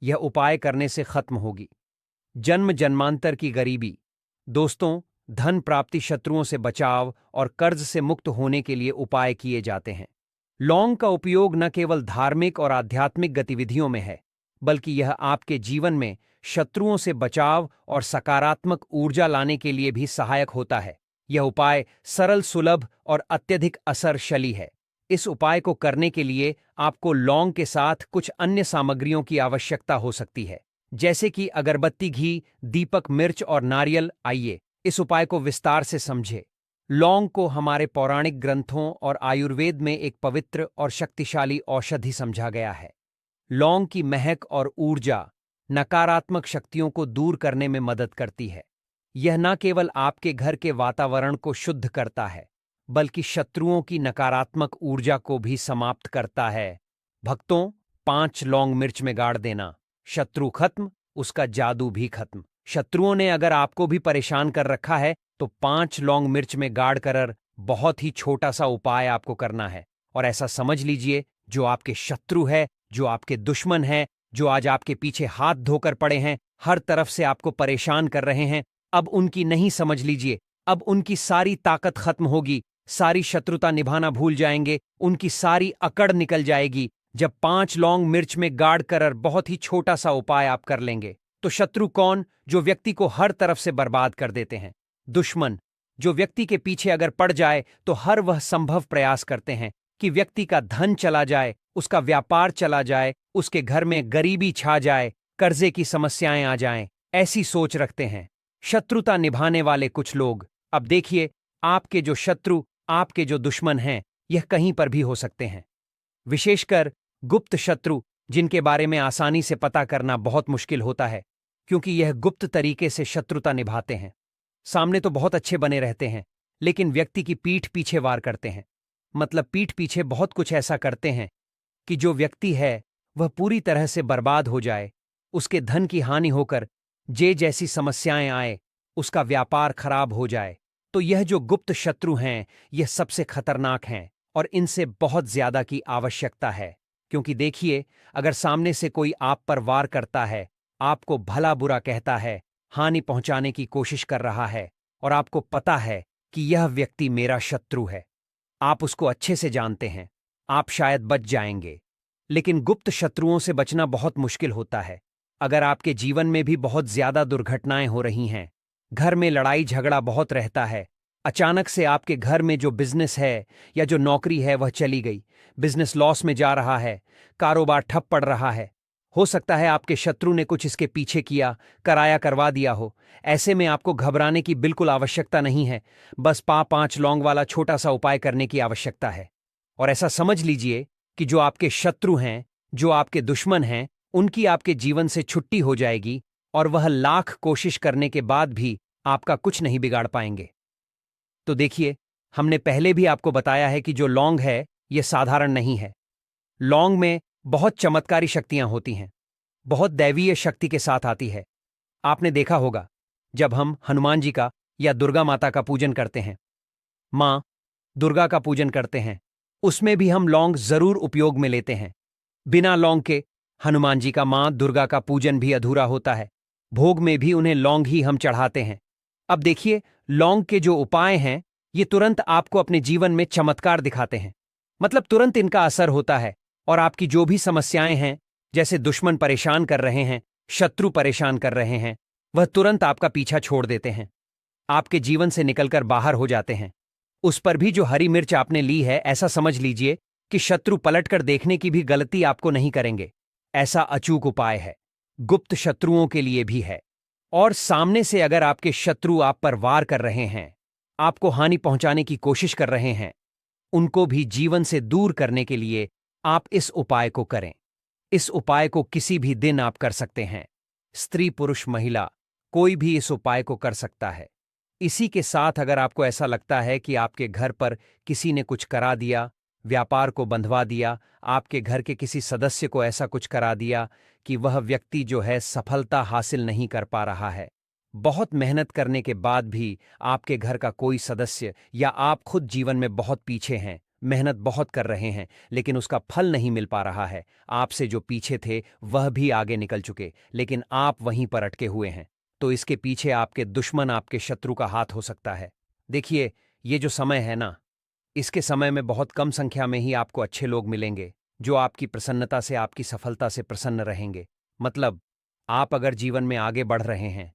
यह उपाय करने से खत्म होगी। जन्म जन्मांतर की गरीबी। दोस्तों, धन प्राप्ति, शत्रुओं से बचाव और कर्ज से मुक्त होने के लिए उपाय किए जाते हैं। लौंग का उपयोग न केवल धार्मिक और आध्यात्मिक गतिविधियों में है, बल्कि यह आपके जीवन में शत्रुओं से बचाव और सकारात्मक ऊर्जा लाने के लिए भी सहायक होता है। यह उपाय सरल, सुलभ और अत्यधिक असरशली है। इस उपाय को करने के लिए आपको लौंग के साथ कुछ अन्य सामग्रियों की आवश्यकता हो सकती है, जैसे कि अगरबत्ती, घी, दीपक, मिर्च और नारियल। आइए इस उपाय को विस्तार से समझें। लौंग को हमारे पौराणिक ग्रंथों और आयुर्वेद में एक पवित्र और शक्तिशाली औषधि समझा गया है। लौंग की महक और ऊर्जा नकारात्मक शक्तियों को दूर करने में मदद करती है। यह न केवल आपके घर के वातावरण को शुद्ध करता है, बल्कि शत्रुओं की नकारात्मक ऊर्जा को भी समाप्त करता है। भक्तों, 5 लौंग मिर्च में गाड़ देना। शत्रु खत्म, उसका जादू भी खत्म। शत्रुओं ने अगर आपको भी परेशान कर रखा है तो 5 लौंग मिर्च में गाड़ कर बहुत ही छोटा सा उपाय आपको करना है। और ऐसा समझ लीजिए, जो आपके शत्रु है, जो आपके दुश्मन है, जो आज आपके पीछे हाथ धोकर पड़े हैं, हर तरफ से आपको परेशान कर रहे हैं, अब उनकी नहीं, समझ लीजिए, अब उनकी सारी ताकत खत्म होगी, सारी शत्रुता निभाना भूल जाएंगे, उनकी सारी अकड़ निकल जाएगी। जब 5 लौंग मिर्च में गाड़ कर बहुत ही छोटा सा उपाय आप कर लेंगे तो शत्रु कौन? जो व्यक्ति को हर तरफ से बर्बाद कर देते हैं। दुश्मन, जो व्यक्ति के पीछे अगर पड़ जाए तो हर वह संभव प्रयास करते हैं कि व्यक्ति का धन चला जाए, उसका व्यापार चला जाए, उसके घर में गरीबी छा जाए, कर्जे की समस्याएं आ जाएं, ऐसी सोच रखते हैं शत्रुता निभाने वाले कुछ लोग। अब देखिए, आपके जो शत्रु, आपके जो दुश्मन हैं, यह कहीं पर भी हो सकते हैं। विशेषकर गुप्त शत्रु, जिनके बारे में आसानी से पता करना बहुत मुश्किल होता है, क्योंकि यह गुप्त तरीके से शत्रुता निभाते हैं। सामने तो बहुत अच्छे बने रहते हैं, लेकिन व्यक्ति की पीठ पीछे वार करते हैं। मतलब पीठ पीछे बहुत कुछ ऐसा करते हैं कि जो व्यक्ति है वह पूरी तरह से बर्बाद हो जाए, उसके धन की हानि होकर जैसी समस्याएं आए, उसका व्यापार खराब हो जाए। तो यह जो गुप्त शत्रु हैं, यह सबसे खतरनाक हैं और इनसे बहुत ज्यादा की आवश्यकता है। क्योंकि देखिए, अगर सामने से कोई आप पर वार करता है, आपको भला बुरा कहता है, हानि पहुंचाने की कोशिश कर रहा है, और आपको पता है कि यह व्यक्ति मेरा शत्रु है, आप उसको अच्छे से जानते हैं, आप शायद बच जाएंगे। लेकिन गुप्त शत्रुओं से बचना बहुत मुश्किल होता है। अगर आपके जीवन में भी बहुत ज्यादा दुर्घटनाएं हो रही हैं, घर में लड़ाई झगड़ा बहुत रहता है, अचानक से आपके घर में जो बिजनेस है या जो नौकरी है वह चली गई, बिजनेस लॉस में जा रहा है, कारोबार ठप पड़ रहा है, हो सकता है आपके शत्रु ने कुछ इसके पीछे किया, कराया करवा दिया हो। ऐसे में आपको घबराने की बिल्कुल आवश्यकता नहीं है, बस 5 लौंग वाला छोटा सा उपाय करने की आवश्यकता है। और ऐसा समझ लीजिए कि जो आपके शत्रु हैं, जो आपके दुश्मन हैं, उनकी आपके जीवन से छुट्टी हो जाएगी और वह लाख कोशिश करने के बाद भी आपका कुछ नहीं बिगाड़ पाएंगे। तो देखिए, हमने पहले भी आपको बताया है कि जो लौंग है यह साधारण नहीं है। लौंग में बहुत चमत्कारी शक्तियां होती हैं, बहुत दैवीय शक्ति के साथ आती है। आपने देखा होगा, जब हम हनुमान जी का या दुर्गा माता का पूजन करते हैं, मां दुर्गा का पूजन करते हैं, उसमें भी हम लौंग जरूर उपयोग में लेते हैं। बिना लौंग के हनुमान जी का, मां दुर्गा का पूजन भी अधूरा होता है। भोग में भी उन्हें लौंग ही हम चढ़ाते हैं। अब देखिए, लौंग के जो उपाय हैं, ये तुरंत आपको अपने जीवन में चमत्कार दिखाते हैं। मतलब तुरंत इनका असर होता है और आपकी जो भी समस्याएं हैं, जैसे दुश्मन परेशान कर रहे हैं, शत्रु परेशान कर रहे हैं, वह तुरंत आपका पीछा छोड़ देते हैं, आपके जीवन से निकलकर बाहर हो जाते हैं। उस पर भी जो हरी मिर्च आपने ली है, ऐसा समझ लीजिए कि शत्रु पलटकर देखने की भी गलती आपको नहीं करेंगे। ऐसा अचूक उपाय है, गुप्त शत्रुओं के लिए भी है। और सामने से अगर आपके शत्रु आप पर वार कर रहे हैं, आपको हानि पहुंचाने की कोशिश कर रहे हैं, उनको भी जीवन से दूर करने के लिए आप इस उपाय को करें। इस उपाय को किसी भी दिन आप कर सकते हैं। स्त्री, पुरुष, महिला, कोई भी इस उपाय को कर सकता है। इसी के साथ अगर आपको ऐसा लगता है कि आपके घर पर किसी ने कुछ करा दिया, व्यापार को बंधवा दिया, आपके घर के किसी सदस्य को ऐसा कुछ करा दिया कि वह व्यक्ति जो है सफलता हासिल नहीं कर पा रहा है, बहुत मेहनत करने के बाद भी आपके घर का कोई सदस्य या आप खुद जीवन में बहुत पीछे हैं, मेहनत बहुत कर रहे हैं, लेकिन उसका फल नहीं मिल पा रहा है। आपसे जो पीछे थे वह भी आगे निकल चुके, लेकिन आप वहीं पर अटके हुए हैं। तो इसके पीछे आपके दुश्मन, आपके शत्रु का हाथ हो सकता है। देखिए, ये जो समय है ना, इसके समय में बहुत कम संख्या में ही आपको अच्छे लोग मिलेंगे जो आपकी प्रसन्नता से, आपकी सफलता से प्रसन्न रहेंगे। मतलब, आप अगर जीवन में आगे बढ़ रहे हैं,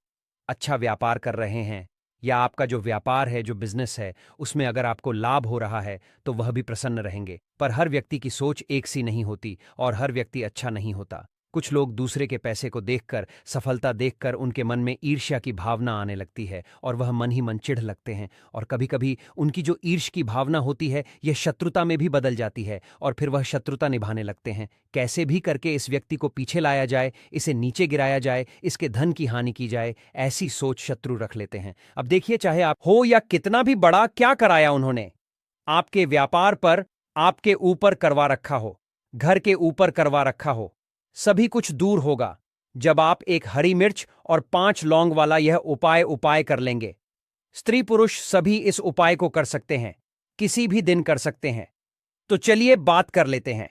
अच्छा व्यापार कर रहे हैं, या आपका जो व्यापार है, जो बिजनेस है, उसमें अगर आपको लाभ हो रहा है, तो वह भी प्रसन्न रहेंगे। पर हर व्यक्ति की सोच एक सी नहीं होती और हर व्यक्ति अच्छा नहीं होता। कुछ लोग दूसरे के पैसे को देखकर, सफलता देखकर उनके मन में ईर्ष्या की भावना आने लगती है और वह मन ही मन चिढ़ लगते हैं। और कभी कभी उनकी जो ईर्ष्या की भावना होती है, यह शत्रुता में भी बदल जाती है और फिर वह शत्रुता निभाने लगते हैं। कैसे भी करके इस व्यक्ति को पीछे लाया जाए, इसे नीचे गिराया जाए, इसके धन की हानि की जाए, ऐसी सोच शत्रु रख लेते हैं। अब देखिए, चाहे आप हो या कितना भी बड़ा, क्या कराया उन्होंने आपके व्यापार पर, आपके ऊपर करवा रखा हो, घर के ऊपर करवा रखा हो, सभी कुछ दूर होगा जब आप एक हरी मिर्च और 5 लौंग वाला यह उपाय कर लेंगे। स्त्री पुरुष सभी इस उपाय को कर सकते हैं, किसी भी दिन कर सकते हैं। तो चलिए बात कर लेते हैं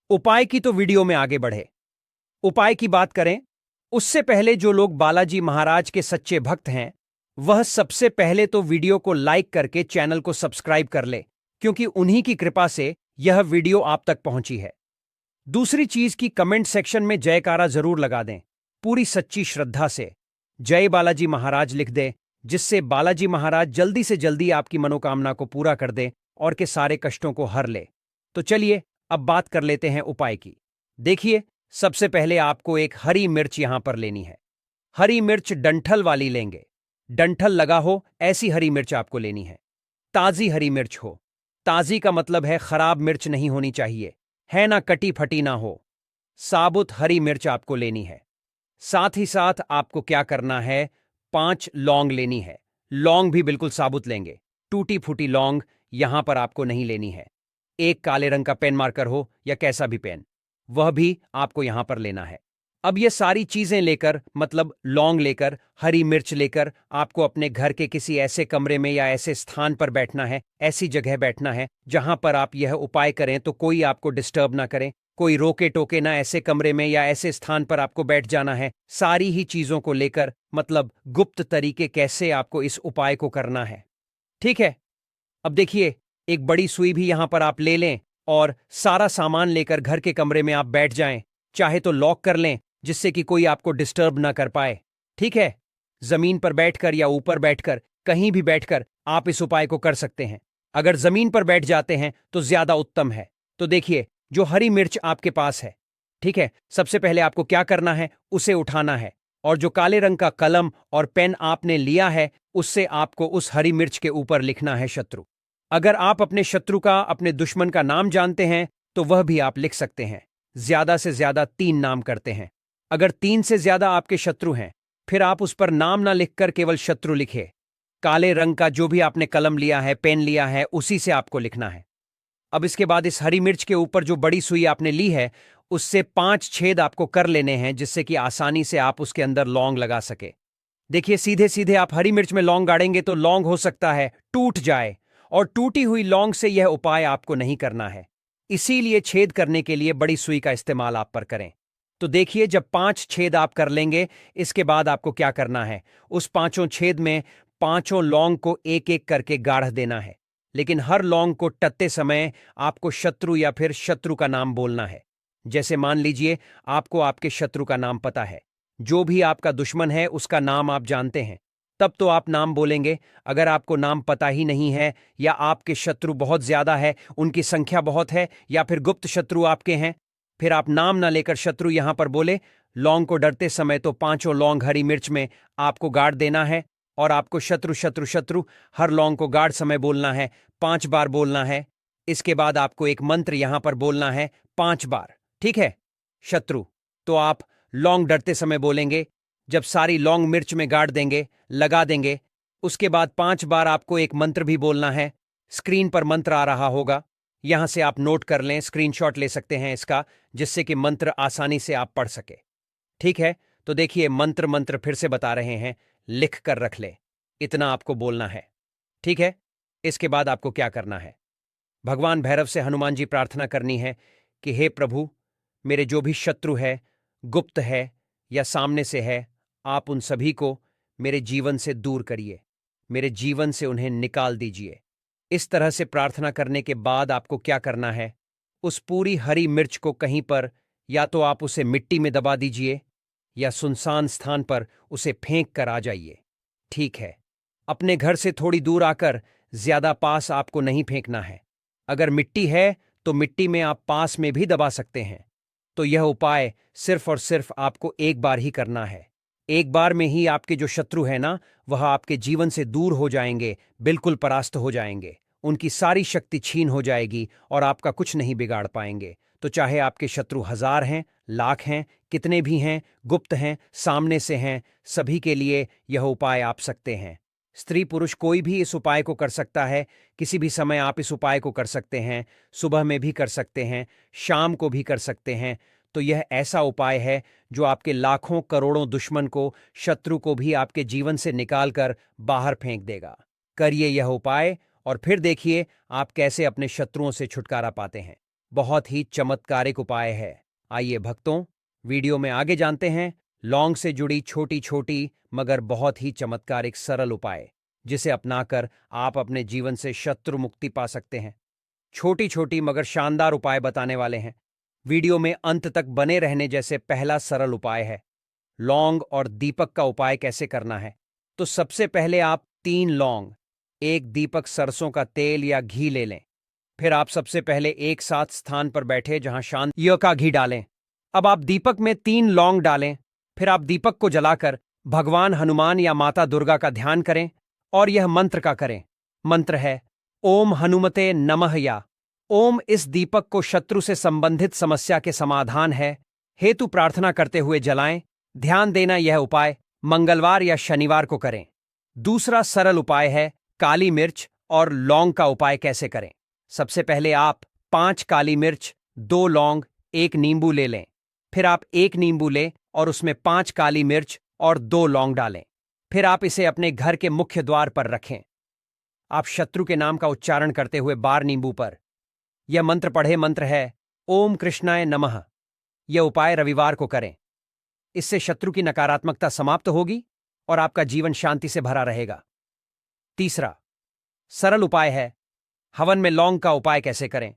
उपाय की। तो वीडियो में आगे बढ़े, उपाय की बात करें उससे पहले जो लोग बालाजी महाराज के सच्चे भक्त हैं, वह सबसे पहले तो वीडियो को लाइक करके चैनल को सब्सक्राइब कर ले, क्योंकि उन्हीं की कृपा से यह वीडियो आप तक पहुंची है। दूसरी चीज की कमेंट सेक्शन में जयकारा जरूर लगा दें, पूरी सच्ची श्रद्धा से जय बालाजी महाराज लिख दें, जिससे बालाजी महाराज जल्दी से जल्दी आपकी मनोकामना को पूरा कर दें और के सारे कष्टों को हर ले। तो चलिए अब बात कर लेते हैं उपाय की। देखिए, सबसे पहले आपको एक हरी मिर्च यहां पर लेनी है। हरी मिर्च डंठल वाली लेंगे, डंठल लगा हो ऐसी हरी मिर्च आपको लेनी है। ताजी हरी मिर्च हो, ताजी का मतलब है खराब मिर्च नहीं होनी चाहिए, है ना, कटी फटी ना हो। साबुत हरी मिर्च आपको लेनी है। साथ ही साथ आपको क्या करना है, 5 लौंग लेनी है। लौंग भी बिल्कुल साबुत लेंगे, टूटी फूटी लौंग यहां पर आपको नहीं लेनी है। एक काले रंग का पेन मार्कर हो या कैसा भी पेन, वह भी आपको यहां पर लेना है। अब ये सारी चीजें लेकर, मतलब लौंग लेकर, हरी मिर्च लेकर, आपको अपने घर के किसी ऐसे कमरे में या ऐसे स्थान पर बैठना है, ऐसी जगह बैठना है जहां पर आप यह उपाय करें तो कोई आपको डिस्टर्ब ना करे, कोई रोके टोके ना। ऐसे कमरे में या ऐसे स्थान पर आपको बैठ जाना है, सारी ही चीजों को लेकर, मतलब गुप्त तरीके कैसे आपको इस उपाय को करना है। ठीक है, अब देखिए, एक बड़ी सुई भी यहां पर आप ले लें और सारा सामान लेकर घर के कमरे में आप बैठ जाएं। चाहे तो लॉक कर लें, जिससे कि कोई आपको डिस्टर्ब ना कर पाए। ठीक है, जमीन पर बैठकर या ऊपर बैठकर, कहीं भी बैठकर आप इस उपाय को कर सकते हैं। अगर जमीन पर बैठ जाते हैं तो ज्यादा उत्तम है। तो देखिए, जो हरी मिर्च आपके पास है, ठीक है, सबसे पहले आपको क्या करना है, उसे उठाना है और जो काले रंग का कलम और पेन आपने लिया है, उससे आपको उस हरी मिर्च के ऊपर लिखना है शत्रु। अगर आप अपने शत्रु का, अपने दुश्मन का नाम जानते हैं तो वह भी आप लिख सकते हैं। ज्यादा से ज्यादा 3 नाम करते हैं। अगर 3 से ज्यादा आपके शत्रु हैं, फिर आप उस पर नाम ना लिखकर केवल शत्रु लिखे। काले रंग का जो भी आपने कलम लिया है, पेन लिया है, उसी से आपको लिखना है। अब इसके बाद इस हरी मिर्च के ऊपर जो बड़ी सुई आपने ली है, उससे 5 छेद आपको कर लेने हैं, जिससे कि आसानी से आप उसके अंदर लौंग लगा सके। देखिए, सीधे सीधे आप हरी मिर्च में लौंग गाड़ेंगे तो लौंग हो सकता है टूट जाए, और टूटी हुई लौंग से यह उपाय आपको नहीं करना है। इसीलिए छेद करने के लिए बड़ी सुई का इस्तेमाल आप पर करें। तो देखिए, जब 5 छेद आप कर लेंगे, इसके बाद आपको क्या करना है, उस 5 छेद में 5 लौंग को एक एक करके गाढ़ देना है। लेकिन हर लौंग को टत्ते समय आपको शत्रु या फिर शत्रु का नाम बोलना है। जैसे मान लीजिए, आपको आपके शत्रु का नाम पता है, जो भी आपका दुश्मन है उसका नाम आप जानते हैं, तब तो आप नाम बोलेंगे। अगर आपको नाम पता ही नहीं है, या आपके शत्रु बहुत ज्यादा है, उनकी संख्या बहुत है, या फिर गुप्त शत्रु आपके हैं, फिर आप नाम ना लेकर शत्रु यहां पर बोले। लौंग को डरते समय तो 5 लौंग हरी मिर्च में आपको गाड़ देना है और आपको शत्रु शत्रु शत्रु हर लौंग को गाड़ समय बोलना है, 5 बार बोलना है। इसके बाद आपको एक मंत्र यहां पर बोलना है 5 बार। ठीक है, शत्रु तो आप लौंग डरते समय बोलेंगे। जब सारी लौंग मिर्च में गाड़ देंगे, लगा देंगे, उसके बाद 5 बार आपको एक मंत्र भी बोलना है। स्क्रीन पर मंत्र आ रहा होगा, यहां से आप नोट कर लें, स्क्रीनशॉट ले सकते हैं इसका, जिससे कि मंत्र आसानी से आप पढ़ सके। ठीक है, तो देखिए, मंत्र फिर से बता रहे हैं, लिख कर रख ले, इतना आपको बोलना है। ठीक है, इसके बाद आपको क्या करना है, भगवान भैरव से हनुमान जी प्रार्थना करनी है कि हे प्रभु, मेरे जो भी शत्रु है, गुप्त है या सामने से है, आप उन सभी को मेरे जीवन से दूर करिए, मेरे जीवन से उन्हें निकाल दीजिए। इस तरह से प्रार्थना करने के बाद आपको क्या करना है, उस पूरी हरी मिर्च को कहीं पर या तो आप उसे मिट्टी में दबा दीजिए या सुनसान स्थान पर उसे फेंक कर आ जाइए। ठीक है, अपने घर से थोड़ी दूर आकर, ज्यादा पास आपको नहीं फेंकना है। अगर मिट्टी है तो मिट्टी में आप पास में भी दबा सकते हैं। तो यह उपाय सिर्फ और सिर्फ आपको एक बार ही करना है। एक बार में ही आपके जो शत्रु है ना, वह आपके जीवन से दूर हो जाएंगे, बिल्कुल परास्त हो जाएंगे। उनकी सारी शक्ति छीन हो जाएगी और आपका कुछ नहीं बिगाड़ पाएंगे। तो चाहे आपके शत्रु 1000 हैं, लाख हैं, कितने भी हैं, गुप्त हैं, सामने से हैं, सभी के लिए यह उपाय आप सकते हैं। स्त्री पुरुष कोई भी इस उपाय को कर सकता है। किसी भी समय आप इस उपाय को कर सकते हैं। सुबह में भी कर सकते हैं, शाम को भी कर सकते हैं। तो यह ऐसा उपाय है जो आपके लाखों करोड़ों दुश्मन को, शत्रु को भी आपके जीवन से निकालकर बाहर फेंक देगा। करिए यह उपाय और फिर देखिए आप कैसे अपने शत्रुओं से छुटकारा पाते हैं। बहुत ही चमत्कारिक उपाय है। आइए भक्तों, वीडियो में आगे जानते हैं लौंग से जुड़ी छोटी छोटी मगर बहुत ही चमत्कारिक सरल उपाय, जिसे अपनाकर आप अपने जीवन से शत्रु मुक्ति पा सकते हैं। छोटी छोटी मगर शानदार उपाय बताने वाले हैं। वीडियो में अंत तक बने रहने जैसे पहला सरल उपाय है लौंग और दीपक का उपाय कैसे करना है। तो सबसे पहले आप 3 लौंग, 1 दीपक सरसों का तेल या घी ले लें। फिर आप सबसे पहले एक साथ स्थान पर बैठे जहां शांत का घी डालें। अब आप दीपक में 3 लौंग डालें। फिर आप दीपक को जलाकर भगवान हनुमान या माता दुर्गा का ध्यान करें और यह मंत्र का करें। मंत्र है ओम हनुमते नमः या ओम। इस दीपक को शत्रु से संबंधित समस्या के समाधान है हेतु प्रार्थना करते हुए जलाएं। ध्यान देना, यह उपाय मंगलवार या शनिवार को करें। दूसरा सरल उपाय है काली मिर्च और लौंग का उपाय कैसे करें। सबसे पहले आप 5 काली मिर्च, 2 लौंग, 1 नींबू ले लें। फिर आप 1 नींबू लें और उसमें 5 काली मिर्च और 2 लौंग डालें। फिर आप इसे अपने घर के मुख्य द्वार पर रखें। आप शत्रु के नाम का उच्चारण करते हुए बार नींबू पर यह मंत्र पढ़े। मंत्र है ओम कृष्णाय नमः। यह उपाय रविवार को करें। इससे शत्रु की नकारात्मकता समाप्त होगी और आपका जीवन शांति से भरा रहेगा। तीसरा सरल उपाय है हवन में लौंग का उपाय कैसे करें।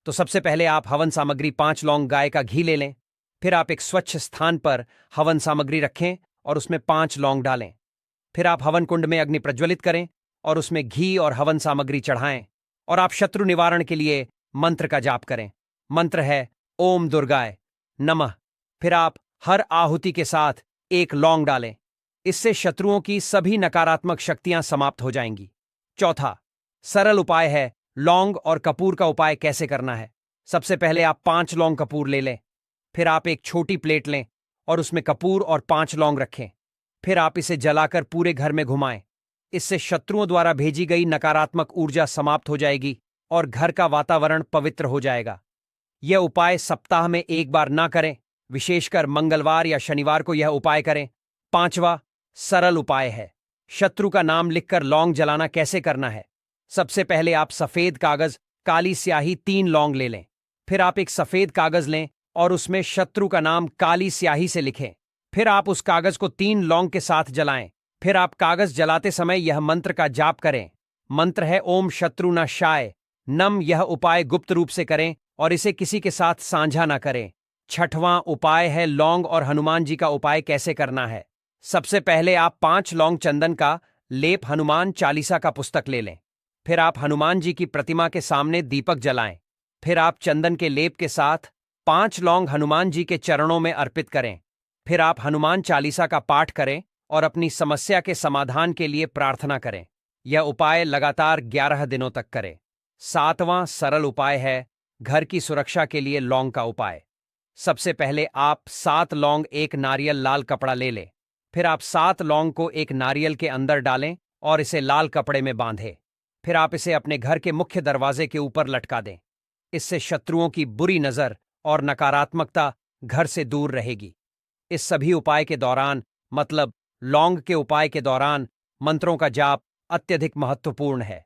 तो सबसे पहले आप हवन सामग्री 5 लौंग गाय का घी ले लें। फिर आप एक स्वच्छ स्थान पर हवन सामग्री रखें और उसमें 5 लौंग डालें। फिर आप हवन कुंड में अग्नि प्रज्वलित करें और उसमें घी और हवन सामग्री चढ़ाएं और आप शत्रु निवारण के लिए मंत्र का जाप करें। मंत्र है ओम दुर्गाय नमः। फिर आप हर आहुति के साथ 1 लौंग डालें। इससे शत्रुओं की सभी नकारात्मक शक्तियां समाप्त हो जाएंगी। चौथा सरल उपाय है लौंग और कपूर का उपाय कैसे करना है। सबसे पहले आप 5 लौंग कपूर ले लें। फिर आप एक छोटी प्लेट लें और उसमें कपूर और 5 लौंग रखें। फिर आप इसे जलाकर पूरे घर में घुमाएं। इससे शत्रुओं द्वारा भेजी गई नकारात्मक ऊर्जा समाप्त हो जाएगी और घर का वातावरण पवित्र हो जाएगा। यह उपाय सप्ताह में 1 बार ना करें, विशेषकर मंगलवार या शनिवार को यह उपाय करें। 5वां सरल उपाय है शत्रु का नाम लिखकर लौंग जलाना कैसे करना है। सबसे पहले आप सफेद कागज, काली स्याही 3 लौंग ले लें। फिर आप एक सफेद कागज लें और उसमें शत्रु का नाम काली स्याही से लिखें। फिर आप उस कागज को 3 लौंग के साथ जलाएं। फिर आप कागज जलाते समय यह मंत्र का जाप करें। मंत्र है ओम शत्रु न शाय नम। यह उपाय गुप्त रूप से करें और इसे किसी के साथ साझा न करें। 6वां उपाय है लौंग और हनुमान जी का उपाय कैसे करना है। सबसे पहले आप 5 लौंग चंदन का लेप हनुमान चालीसा का पुस्तक ले लें। फिर आप हनुमान जी की प्रतिमा के सामने दीपक जलाएं। फिर आप चंदन के लेप के साथ 5 लौंग हनुमान जी के चरणों में अर्पित करें। फिर आप हनुमान चालीसा का पाठ करें और अपनी समस्या के समाधान के लिए प्रार्थना करें। यह उपाय लगातार 11 दिनों तक करें। 7वां सरल उपाय है घर की सुरक्षा के लिए लौंग का उपाय। सबसे पहले आप 7 लौंग, 1 नारियल लाल कपड़ा ले लें। फिर आप 7 लौंग को एक नारियल के अंदर डालें और इसे लाल कपड़े में बांधें। फिर आप इसे अपने घर के मुख्य दरवाजे के ऊपर लटका दें। इससे शत्रुओं की बुरी नजर और नकारात्मकता घर से दूर रहेगी। इस सभी उपाय के दौरान, मतलब लौंग के उपाय के दौरान, मंत्रों का जाप अत्यधिक महत्वपूर्ण है।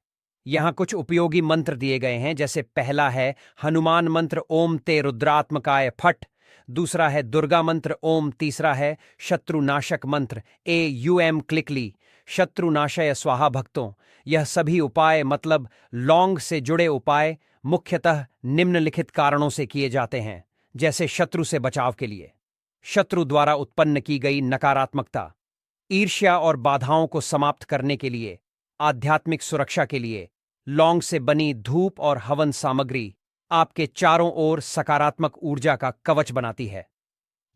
यहाँ कुछ उपयोगी मंत्र दिए गए हैं, जैसे पहला है हनुमान मंत्र ओम ते रुद्रात्मकाय फट, दूसरा है दुर्गा मंत्र ओम, तीसरा है शत्रुनाशक मंत्र AUM क्लिकली, शत्रुनाशय स्वाहा। भक्तों, यह सभी उपाय मतलब लौंग से जुड़े उपाय मुख्यतः निम्नलिखित कारणों से किए जाते हैं, जैसे शत्रु से बचाव के लिए, शत्रु द्वारा उत्पन्न की गई नकारात्मकता, ईर्ष्या और बाधाओं को समाप्त करने के लिए, आध्यात्मिक सुरक्षा के लिए। लौंग से बनी धूप और हवन सामग्री आपके चारों ओर सकारात्मक ऊर्जा का कवच बनाती है।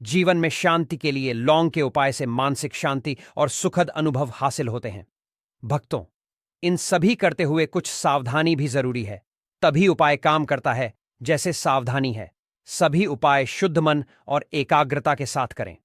जीवन में शांति के लिए लौंग के उपाय से मानसिक शांति और सुखद अनुभव हासिल होते हैं। भक्तों, इन सभी करते हुए कुछ सावधानी भी जरूरी है, तभी उपाय काम करता है। जैसे सावधानी है, सभी उपाय शुद्ध मन और एकाग्रता के साथ करें।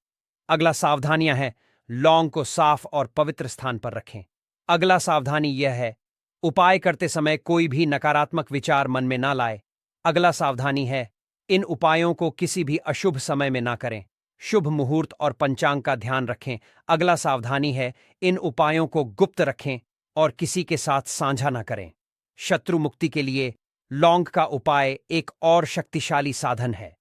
अगला सावधानियां है, लौंग को साफ और पवित्र स्थान पर रखें। अगला सावधानी यह है, उपाय करते समय कोई भी नकारात्मक विचार मन में ना लाए। अगला सावधानी है, इन उपायों को किसी भी अशुभ समय में ना करें। शुभ मुहूर्त और पंचांग का ध्यान रखें। अगला सावधानी है, इन उपायों को गुप्त रखें और किसी के साथ साझा ना करें। शत्रु मुक्ति के लिए लौंग का उपाय एक और शक्तिशाली साधन है।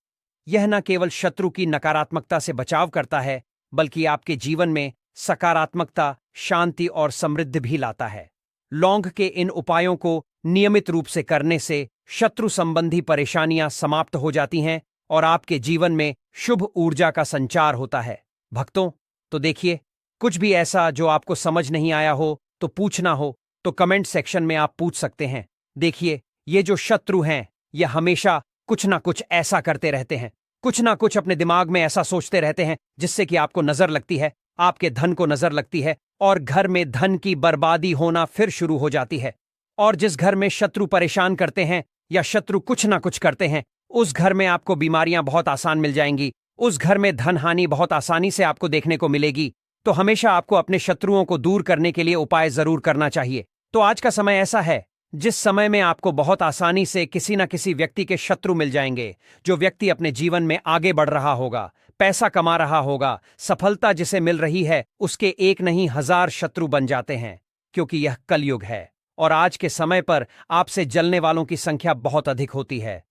यह न केवल शत्रु की नकारात्मकता से बचाव करता है, बल्कि आपके जीवन में सकारात्मकता, शांति और समृद्धि भी लाता है। लौंग के इन उपायों को नियमित रूप से करने से शत्रु संबंधी परेशानियां समाप्त हो जाती हैं और आपके जीवन में शुभ ऊर्जा का संचार होता है। भक्तों, तो देखिए, कुछ भी ऐसा जो आपको समझ नहीं आया हो, तो पूछना हो तो कमेंट सेक्शन में आप पूछ सकते हैं। देखिए, ये जो शत्रु हैं, ये हमेशा कुछ ना कुछ ऐसा करते रहते हैं, कुछ ना कुछ अपने दिमाग में ऐसा सोचते रहते हैं जिससे कि आपको नजर लगती है, आपके धन को नजर लगती है और घर में धन की बर्बादी होना फिर शुरू हो जाती है। और जिस घर में शत्रु परेशान करते हैं या शत्रु कुछ ना कुछ करते हैं, उस घर में आपको बीमारियां बहुत आसान मिल जाएंगी, उस घर में धन हानि बहुत आसानी से आपको देखने को मिलेगी। तो हमेशा आपको अपने शत्रुओं को दूर करने के लिए उपाय जरूर करना चाहिए। तो आज का समय ऐसा है जिस समय में आपको बहुत आसानी से किसी न किसी व्यक्ति के शत्रु मिल जाएंगे। जो व्यक्ति अपने जीवन में आगे बढ़ रहा होगा, पैसा कमा रहा होगा, सफलता जिसे मिल रही है, उसके एक नहीं 1000 शत्रु बन जाते हैं, क्योंकि यह कलयुग है और आज के समय पर आपसे जलने वालों की संख्या बहुत अधिक होती है।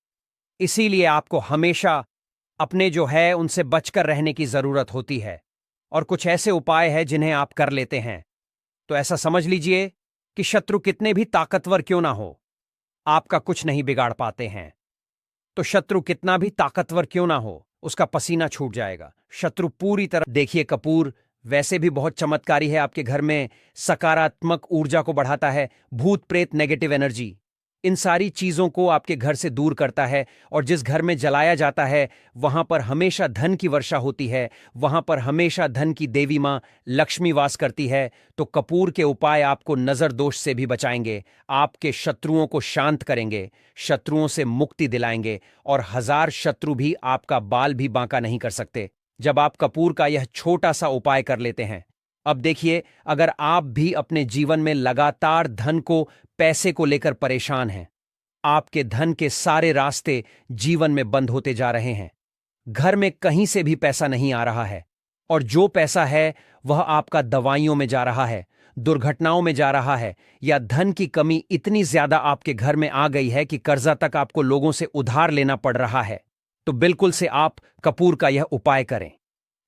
इसीलिए आपको हमेशा अपने जो है उनसे बचकर रहने की जरूरत होती है। और कुछ ऐसे उपाय हैं जिन्हें आप कर लेते हैं। तो ऐसा समझ लीजिए कि शत्रु कितने भी ताकतवर क्यों ना हो, आपका कुछ नहीं बिगाड़ पाते हैं। तो शत्रु कितना भी ताकतवर क्यों ना हो, उसका पसीना छूट जाएगा। शत्रु पूरी तरह, देखिए, कपूर वैसे भी बहुत चमत्कारी है, आपके घर में सकारात्मक ऊर्जा को बढ़ाता है, भूत प्रेत नेगेटिव एनर्जी, इन सारी चीजों को आपके घर से दूर करता है। और जिस घर में जलाया जाता है वहां पर हमेशा धन की वर्षा होती है, वहां पर हमेशा धन की देवी मां लक्ष्मी वास करती है। तो कपूर के उपाय आपको नजर दोष से भी बचाएंगे, आपके शत्रुओं को शांत करेंगे, शत्रुओं से मुक्ति दिलाएंगे और 1000 शत्रु भी आपका बाल भी बांका नहीं कर सकते जब आप कपूर का यह छोटा सा उपाय कर लेते हैं। अब देखिए, अगर आप भी अपने जीवन में लगातार धन को, पैसे को लेकर परेशान हैं, आपके धन के सारे रास्ते जीवन में बंद होते जा रहे हैं, घर में कहीं से भी पैसा नहीं आ रहा है और जो पैसा है वह आपका दवाइयों में जा रहा है, दुर्घटनाओं में जा रहा है, या धन की कमी इतनी ज्यादा आपके घर में आ गई है कि कर्जा तक आपको लोगों से उधार लेना पड़ रहा है, तो बिल्कुल से आप कपूर का यह उपाय करें,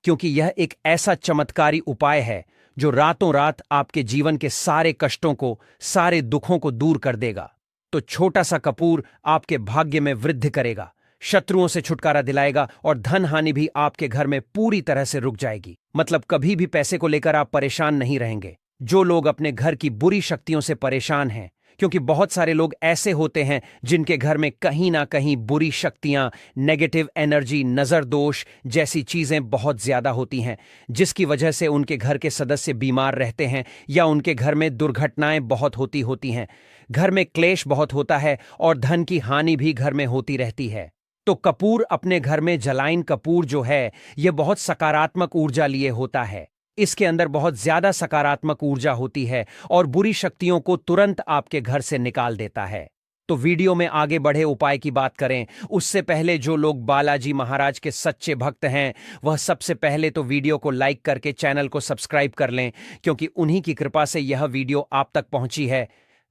क्योंकि यह एक ऐसा चमत्कारी उपाय है जो रातों रात आपके जीवन के सारे कष्टों को, सारे दुखों को दूर कर देगा। तो छोटा सा कपूर आपके भाग्य में वृद्धि करेगा, शत्रुओं से छुटकारा दिलाएगा और धन हानि भी आपके घर में पूरी तरह से रुक जाएगी। मतलब कभी भी पैसे को लेकर आप परेशान नहीं रहेंगे। जो लोग अपने घर की बुरी शक्तियों से परेशान हैं, क्योंकि बहुत सारे लोग ऐसे होते हैं जिनके घर में कहीं ना कहीं बुरी शक्तियां, नेगेटिव एनर्जी, नजर दोष जैसी चीजें बहुत ज्यादा होती हैं, जिसकी वजह से उनके घर के सदस्य बीमार रहते हैं या उनके घर में दुर्घटनाएं बहुत होती हैं, घर में क्लेश बहुत होता है और धन की हानि भी घर में होती रहती है। तो कपूर अपने घर में जलाइन कपूर जो है, यह बहुत सकारात्मक ऊर्जा लिए होता है। इसके अंदर बहुत ज्यादा सकारात्मक ऊर्जा होती है और बुरी शक्तियों को तुरंत आपके घर से निकाल देता है। तो वीडियो में आगे बढ़े उपाय की बात करें उससे पहले जो लोग बालाजी महाराज के सच्चे भक्त हैं, वह सबसे पहले तो वीडियो को लाइक करके चैनल को सब्सक्राइब कर लें, क्योंकि उन्हीं की कृपा से यह वीडियो आप तक पहुंची है।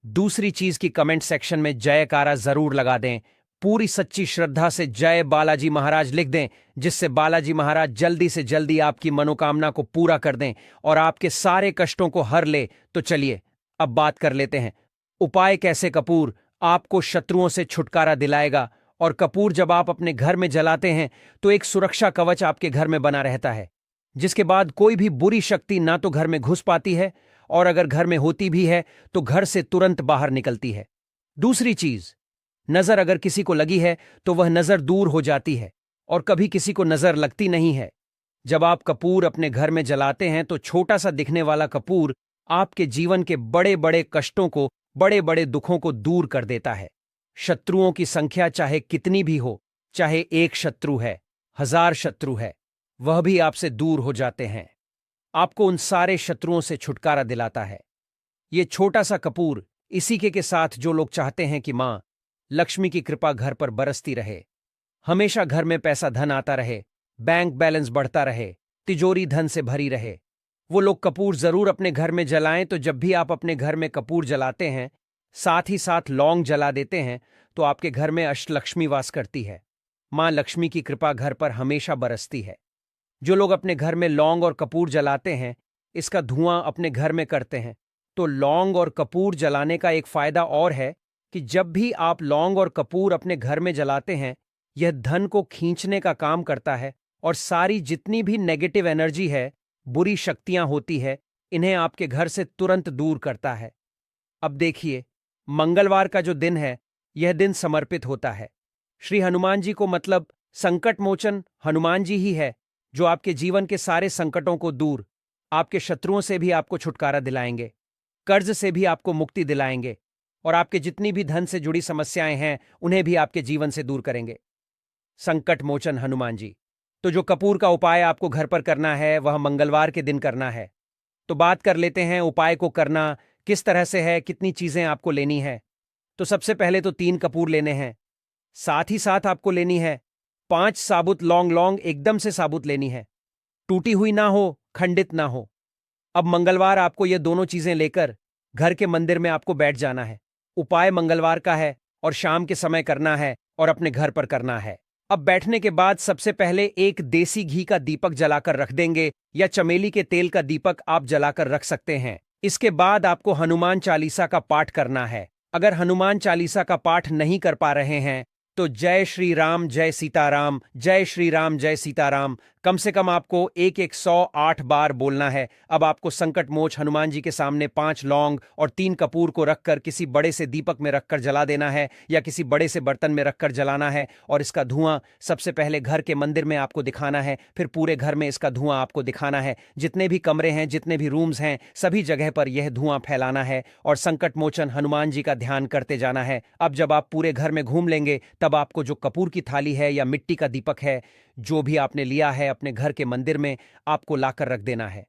दूसरी चीज की कमेंट सेक्शन में जयकारा जरूर लगा दें। पूरी सच्ची श्रद्धा से जय बालाजी महाराज लिख दें, जिससे बालाजी महाराज जल्दी से जल्दी आपकी मनोकामना को पूरा कर दें और आपके सारे कष्टों को हर ले। तो चलिए अब बात कर लेते हैं उपाय कैसे कपूर आपको शत्रुओं से छुटकारा दिलाएगा। और कपूर जब आप अपने घर में जलाते हैं तो एक सुरक्षा कवच आपके घर में बना रहता है, जिसके बाद कोई भी बुरी शक्ति ना तो घर में घुस पाती है, और अगर घर में होती भी है तो घर से तुरंत बाहर निकलती है। दूसरी चीज, नजर अगर किसी को लगी है तो वह नजर दूर हो जाती है और कभी किसी को नजर लगती नहीं है। जब आप कपूर अपने घर में जलाते हैं तो छोटा सा दिखने वाला कपूर आपके जीवन के बड़े बड़े कष्टों को, बड़े बड़े दुखों को दूर कर देता है। शत्रुओं की संख्या चाहे कितनी भी हो, चाहे एक शत्रु है, 1000 शत्रु है, वह भी आपसे दूर हो जाते हैं। आपको उन सारे शत्रुओं से छुटकारा दिलाता है ये छोटा सा कपूर। इसी के साथ जो लोग चाहते हैं कि मां लक्ष्मी की कृपा घर पर बरसती रहे, हमेशा घर में पैसा धन आता रहे, बैंक बैलेंस बढ़ता रहे, तिजोरी धन से भरी रहे, वो लोग कपूर जरूर अपने घर में जलाएं। तो जब भी आप अपने घर में कपूर जलाते हैं, साथ ही साथ लौंग जला देते हैं, तो आपके घर में अष्टलक्ष्मी वास करती है। मां लक्ष्मी की कृपा घर पर हमेशा बरसती है। जो लोग अपने घर में लौंग और कपूर जलाते हैं, इसका धुआं अपने घर में करते हैं, तो लौंग और कपूर जलाने का एक फायदा और है कि जब भी आप लौंग और कपूर अपने घर में जलाते हैं, यह धन को खींचने का काम करता है और सारी जितनी भी नेगेटिव एनर्जी है, बुरी शक्तियां होती है, इन्हें आपके घर से तुरंत दूर करता है। अब देखिए, मंगलवार का जो दिन है, यह दिन समर्पित होता है श्री हनुमान जी को, मतलब संकट मोचन हनुमान जी ही है जो आपके जीवन के सारे संकटों को दूर, आपके शत्रुओं से भी आपको छुटकारा दिलाएंगे, कर्ज से भी आपको मुक्ति दिलाएंगे, और आपके जितनी भी धन से जुड़ी समस्याएं हैं उन्हें भी आपके जीवन से दूर करेंगे। संकट मोचन हनुमान जी। तो जो कपूर का उपाय आपको घर पर करना है वह मंगलवार के दिन करना है। तो बात कर लेते हैं उपाय को करना किस तरह से है, कितनी चीजें आपको लेनी है। तो सबसे पहले तो 3 कपूर लेने हैं, साथ ही साथ आपको लेनी है 5 साबुत लौंग। लौंग एकदम से साबुत लेनी है, टूटी हुई ना हो, खंडित ना हो। अब मंगलवार आपको ये दोनों चीजें लेकर घर के मंदिर में आपको बैठ जाना है। उपाय मंगलवार का है और शाम के समय करना है और अपने घर पर करना है। अब बैठने के बाद सबसे पहले एक देसी घी का दीपक जलाकर रख देंगे, या चमेली के तेल का दीपक आप जलाकर रख सकते हैं। इसके बाद आपको हनुमान चालीसा का पाठ करना है। अगर हनुमान चालीसा का पाठ नहीं कर पा रहे हैं तो जय श्री राम जय सीताराम, जय श्री राम जय सीताराम कम से कम आपको 108 बार बोलना है। अब आपको संकट मोच हनुमान जी के सामने 5 लौंग और 3 कपूर को रखकर किसी बड़े से दीपक में रखकर जला देना है, या किसी बड़े से बर्तन में रखकर जलाना है। और इसका धुआं सबसे पहले घर के मंदिर में आपको दिखाना है, फिर पूरे घर में इसका धुआं आपको दिखाना है। जितने भी कमरे हैं, जितने भी रूम्स हैं, सभी जगह पर यह धुआं फैलाना है और संकट मोचन हनुमान जी का ध्यान करते जाना है। अब जब आप पूरे घर में घूम लेंगे, तब आपको जो कपूर की थाली है या मिट्टी का दीपक है, जो भी आपने लिया है अपने घर के मंदिर में, आपको लाकर रख देना है।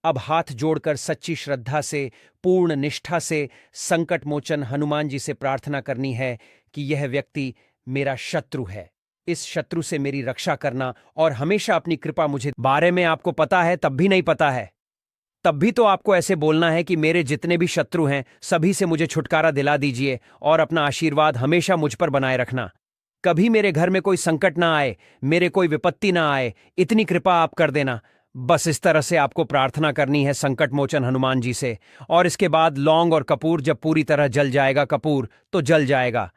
अब हाथ जोड़कर सच्ची श्रद्धा से, पूर्ण निष्ठा से संकट मोचन हनुमान जी से प्रार्थना करनी है कि यह व्यक्ति मेरा शत्रु है, इस शत्रु से मेरी रक्षा करना और हमेशा अपनी कृपा मुझे। बारे में आपको पता है तब भी नहीं पता है, तब भी तो आपको ऐसे बोलना है कि मेरे जितने भी शत्रु हैं सभी से मुझे छुटकारा दिला दीजिए और अपना आशीर्वाद हमेशा मुझ पर बनाए रखना। कभी मेरे घर में कोई संकट ना आए, मेरे कोई विपत्ति ना आए, इतनी कृपा आप कर देना। बस इस तरह से आपको प्रार्थना करनी है संकट मोचन हनुमान जी से। और इसके बाद लौंग और कपूर जब पूरी तरह जल जाएगा, कपूर तो जल जाएगा,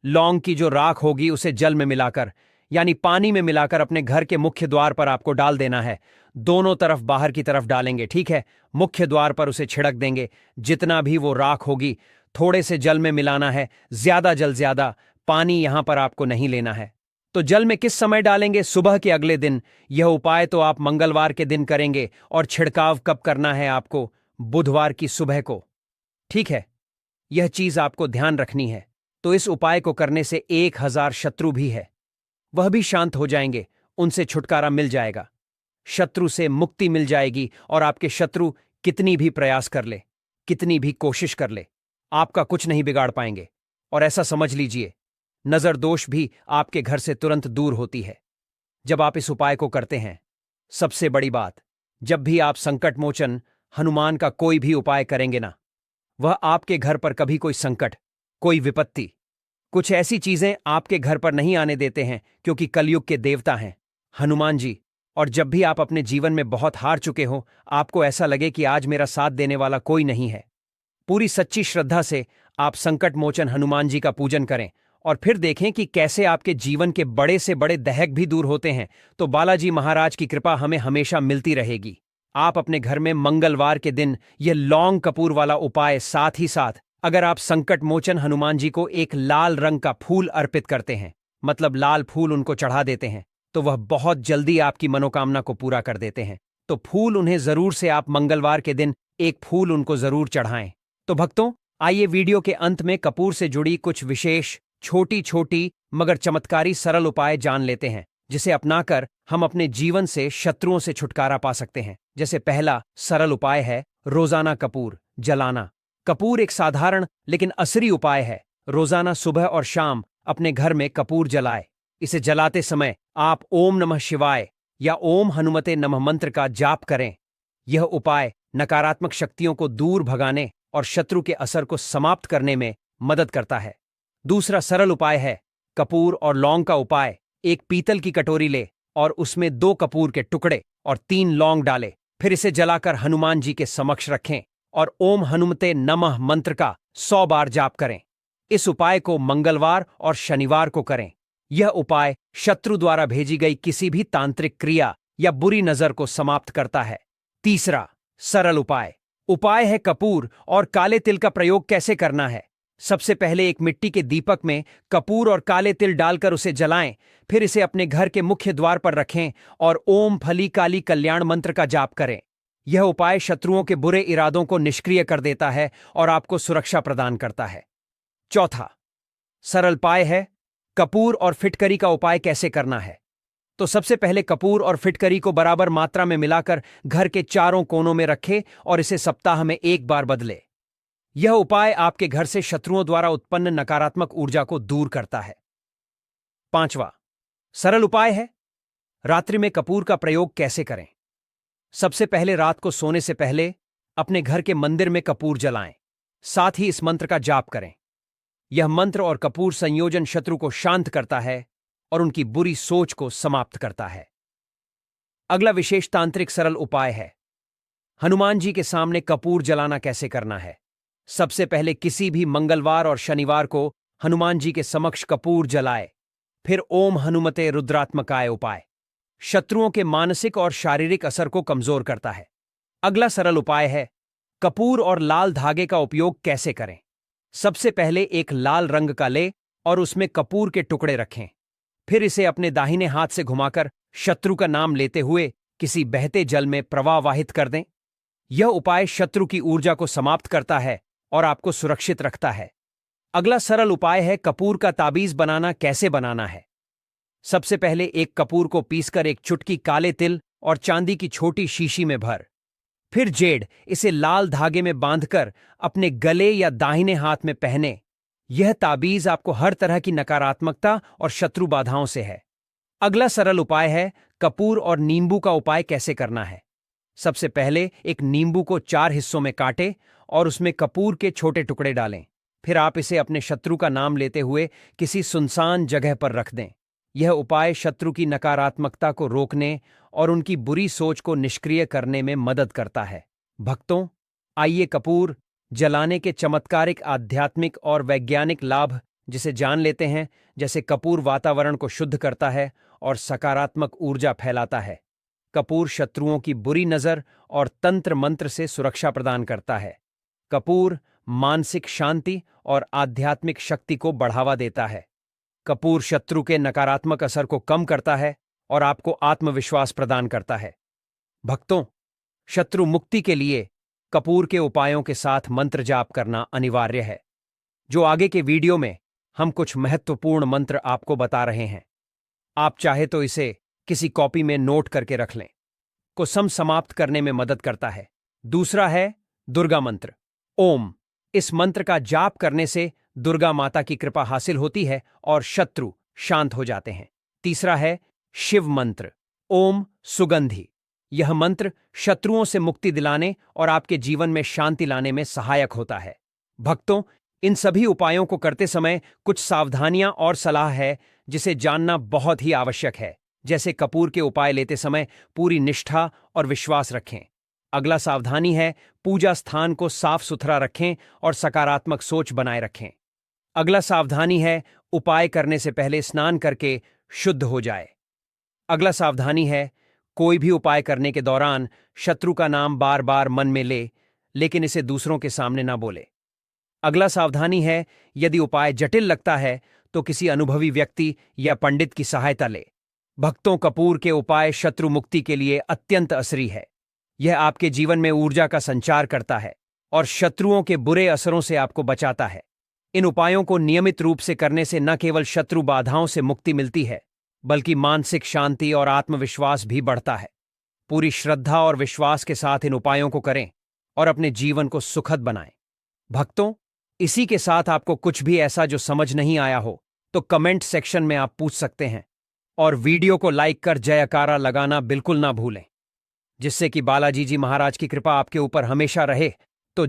लौंग की जो राख होगी उसे जल में मिलाकर, यानी पानी में मिलाकर अपने घर के मुख्य द्वार पर आपको डाल देना है। दोनों तरफ बाहर की तरफ डालेंगे, ठीक है। मुख्य द्वार पर उसे छिड़क देंगे। जितना भी वो राख होगी थोड़े से जल में मिलाना है, ज्यादा जल, ज्यादा पानी यहां पर आपको नहीं लेना है। तो जल में किस समय डालेंगे? सुबह के अगले दिन। यह उपाय तो आप मंगलवार के दिन करेंगे और छिड़काव कब करना है आपको? बुधवार की सुबह को, ठीक है। यह चीज आपको ध्यान रखनी है। तो इस उपाय को करने से 1000 शत्रु भी है वह भी शांत हो जाएंगे, उनसे छुटकारा मिल जाएगा, शत्रु से मुक्ति मिल जाएगी। और आपके शत्रु कितनी भी प्रयास कर ले, कितनी भी कोशिश कर ले, आपका कुछ नहीं बिगाड़ पाएंगे। और ऐसा समझ लीजिए, नजर दोष भी आपके घर से तुरंत दूर होती है जब आप इस उपाय को करते हैं। सबसे बड़ी बात, जब भी आप संकट मोचन हनुमान का कोई भी उपाय करेंगे ना, वह आपके घर पर कभी कोई संकट, कोई विपत्ति, कुछ ऐसी चीजें आपके घर पर नहीं आने देते हैं, क्योंकि कलयुग के देवता हैं हनुमान जी। और जब भी आप अपने जीवन में बहुत हार चुके हो, आपको ऐसा लगे कि आज मेरा साथ देने वाला कोई नहीं है, पूरी सच्ची श्रद्धा से आप संकट मोचन हनुमान जी का पूजन करें और फिर देखें कि कैसे आपके जीवन के बड़े से बड़े दहक भी दूर होते हैं। तो बालाजी महाराज की कृपा हमें हमेशा मिलती रहेगी। आप अपने घर में मंगलवार के दिन यह लौंग कपूर वाला उपाय, साथ ही साथ अगर आप संकट मोचन हनुमान जी को एक लाल रंग का फूल अर्पित करते हैं, मतलब लाल फूल उनको चढ़ा देते हैं, तो वह बहुत जल्दी आपकी मनोकामना को पूरा कर देते हैं। तो फूल उन्हें जरूर से आप मंगलवार के दिन एक फूल उनको जरूर चढ़ाएं। तो भक्तों, आइए वीडियो के अंत में कपूर से जुड़ी कुछ विशेष छोटी छोटी मगर चमत्कारी सरल उपाय जान लेते हैं, जिसे अपनाकर हम अपने जीवन से शत्रुओं से छुटकारा पा सकते हैं। जैसे पहला सरल उपाय है रोजाना कपूर जलाना। कपूर एक साधारण लेकिन असली उपाय है। रोजाना सुबह और शाम अपने घर में कपूर जलाए। इसे जलाते समय आप ओम नमः शिवाय या ओम हनुमते नमः मंत्र का जाप करें। यह उपाय नकारात्मक शक्तियों को दूर भगाने और शत्रु के असर को समाप्त करने में मदद करता है। दूसरा सरल उपाय है कपूर और लौंग का उपाय। एक पीतल की कटोरी ले और उसमें 2 कपूर के टुकड़े और 3 लौंग डाले, फिर इसे जलाकर हनुमान जी के समक्ष रखें और ओम हनुमते नमः मंत्र का 100 बार जाप करें। इस उपाय को मंगलवार और शनिवार को करें। यह उपाय शत्रु द्वारा भेजी गई किसी भी तांत्रिक क्रिया या बुरी नजर को समाप्त करता है। तीसरा सरल उपाय है कपूर और काले तिल का प्रयोग कैसे करना है। सबसे पहले एक मिट्टी के दीपक में कपूर और काले तिल डालकर उसे जलाएं, फिर इसे अपने घर के मुख्य द्वार पर रखें और ओम फली काली कल्याण मंत्र का जाप करें। यह उपाय शत्रुओं के बुरे इरादों को निष्क्रिय कर देता है और आपको सुरक्षा प्रदान करता है। चौथा सरल उपाय है कपूर और फिटकरी का उपाय कैसे करना है। तो सबसे पहले कपूर और फिटकरी को बराबर मात्रा में मिलाकर घर के चारों कोनों में रखें और इसे सप्ताह में 1 बार बदले। यह उपाय आपके घर से शत्रुओं द्वारा उत्पन्न नकारात्मक ऊर्जा को दूर करता है। पांचवा सरल उपाय है रात्रि में कपूर का प्रयोग कैसे करें। सबसे पहले रात को सोने से पहले अपने घर के मंदिर में कपूर जलाएं, साथ ही इस मंत्र का जाप करें। यह मंत्र और कपूर संयोजन शत्रु को शांत करता है और उनकी बुरी सोच को समाप्त करता है। अगला विशेष तांत्रिक सरल उपाय है हनुमान जी के सामने कपूर जलाना कैसे करना है। सबसे पहले किसी भी मंगलवार और शनिवार को हनुमान जी के समक्ष कपूर जलाए, फिर ओम हनुमते रुद्रात्मकाय उपाय शत्रुओं के मानसिक और शारीरिक असर को कमजोर करता है। अगला सरल उपाय है कपूर और लाल धागे का उपयोग कैसे करें। सबसे पहले एक लाल रंग का ले और उसमें कपूर के टुकड़े रखें, फिर इसे अपने दाहिने हाथ से घुमाकर शत्रु का नाम लेते हुए किसी बहते जल में प्रवाहित कर दें। यह उपाय शत्रु की ऊर्जा को समाप्त करता है और आपको सुरक्षित रखता है। अगला सरल उपाय है कपूर का ताबीज बनाना कैसे बनाना है। सबसे पहले एक कपूर को पीसकर एक चुटकी काले तिल और चांदी की छोटी शीशी में भर, फिर जेड इसे लाल धागे में बांधकर अपने गले या दाहिने हाथ में पहने। यह ताबीज आपको हर तरह की नकारात्मकता और शत्रु बाधाओं से है। अगला सरल उपाय है कपूर और नींबू का उपाय कैसे करना है। सबसे पहले एक नींबू को 4 हिस्सों में काटें और उसमें कपूर के छोटे टुकड़े डालें, फिर आप इसे अपने शत्रु का नाम लेते हुए किसी सुनसान जगह पर रख दें। यह उपाय शत्रु की नकारात्मकता को रोकने और उनकी बुरी सोच को निष्क्रिय करने में मदद करता है। भक्तों, आइए कपूर जलाने के चमत्कारिक आध्यात्मिक और वैज्ञानिक लाभ जिसे जान लेते हैं। जैसे कपूर वातावरण को शुद्ध करता है और सकारात्मक ऊर्जा फैलाता है। कपूर शत्रुओं की बुरी नजर और तंत्र मंत्र से सुरक्षा प्रदान करता है। कपूर मानसिक शांति और आध्यात्मिक शक्ति को बढ़ावा देता है। कपूर शत्रु के नकारात्मक असर को कम करता है और आपको आत्मविश्वास प्रदान करता है। भक्तों, शत्रु मुक्ति के लिए कपूर के उपायों के साथ मंत्र जाप करना अनिवार्य है। जो आगे के वीडियो में हम कुछ महत्वपूर्ण मंत्र आपको बता रहे हैं, आप चाहे तो इसे किसी कॉपी में नोट करके रख लें, को समाप्त करने में मदद करता है। दूसरा है दुर्गा मंत्र ओम। इस मंत्र का जाप करने से दुर्गा माता की कृपा हासिल होती है और शत्रु शांत हो जाते हैं। तीसरा है शिव मंत्र ओम सुगंधि। यह मंत्र शत्रुओं से मुक्ति दिलाने और आपके जीवन में शांति लाने में सहायक होता है। भक्तों, इन सभी उपायों को करते समय कुछ सावधानियां और सलाह है जिसे जानना बहुत ही आवश्यक है। जैसे कपूर के उपाय लेते समय पूरी निष्ठा और विश्वास रखें। अगला सावधानी है, पूजा स्थान को साफ सुथरा रखें और सकारात्मक सोच बनाए रखें। अगला सावधानी है, उपाय करने से पहले स्नान करके शुद्ध हो जाए। अगला सावधानी है, कोई भी उपाय करने के दौरान शत्रु का नाम बार बार मन में ले, लेकिन इसे दूसरों के सामने ना बोले। अगला सावधानी है, यदि उपाय जटिल लगता है तो किसी अनुभवी व्यक्ति या पंडित की सहायता ले। भक्तों, कपूर के उपाय शत्रु मुक्ति के लिए अत्यंत असरी है। यह आपके जीवन में ऊर्जा का संचार करता है और शत्रुओं के बुरे असरों से आपको बचाता है। इन उपायों को नियमित रूप से करने से न केवल शत्रु बाधाओं से मुक्ति मिलती है, बल्कि मानसिक शांति और आत्मविश्वास भी बढ़ता है। पूरी श्रद्धा और विश्वास के साथ इन उपायों को करें और अपने जीवन को सुखद बनाएं। भक्तों, इसी के साथ आपको कुछ भी ऐसा जो समझ नहीं आया हो तो कमेंट सेक्शन में आप पूछ सकते हैं और वीडियो को लाइक कर जयकारा लगाना बिल्कुल ना भूलें, जिससे कि बालाजी जी महाराज की कृपा आपके ऊपर हमेशा रहे। तो